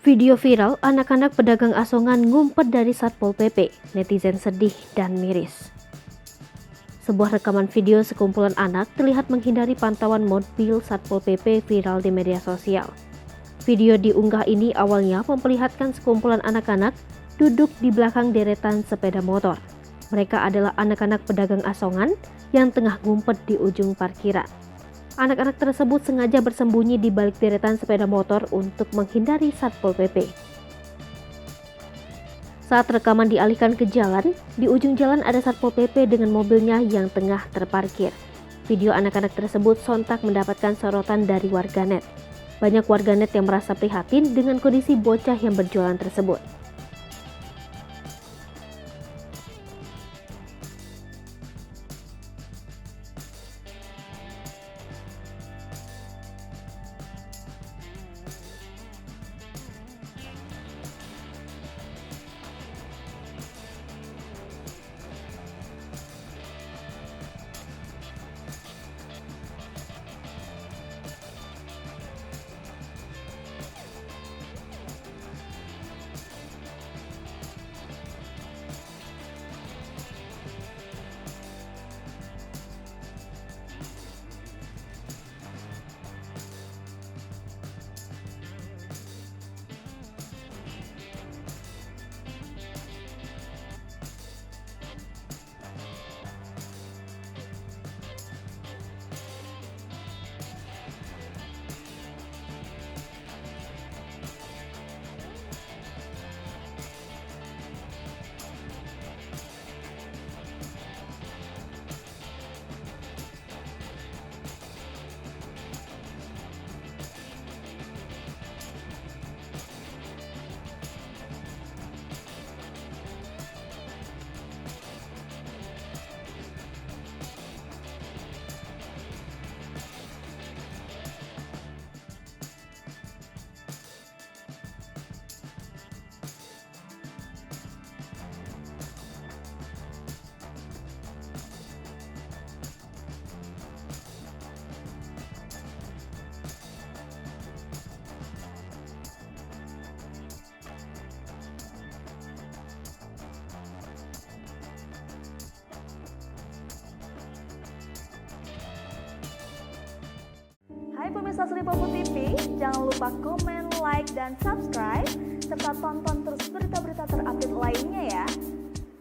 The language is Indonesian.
Video viral, anak-anak pedagang asongan ngumpet dari Satpol PP, netizen sedih dan miris. Sebuah rekaman video sekumpulan anak terlihat menghindari pantauan mobil Satpol PP viral di media sosial. Video diunggah ini awalnya memperlihatkan sekumpulan anak-anak duduk di belakang deretan sepeda motor. Mereka adalah anak-anak pedagang asongan yang tengah ngumpet di ujung parkiran. Anak-anak tersebut sengaja bersembunyi di balik deretan sepeda motor untuk menghindari Satpol PP. Saat rekaman dialihkan ke jalan, di ujung jalan ada Satpol PP dengan mobilnya yang tengah terparkir. Video anak-anak tersebut sontak mendapatkan sorotan dari warganet. Banyak warganet yang merasa prihatin dengan kondisi bocah yang berjualan tersebut. Hai pemirsa Sri Popo TV, jangan lupa komen, like, dan subscribe, serta tonton terus berita-berita terupdate lainnya ya.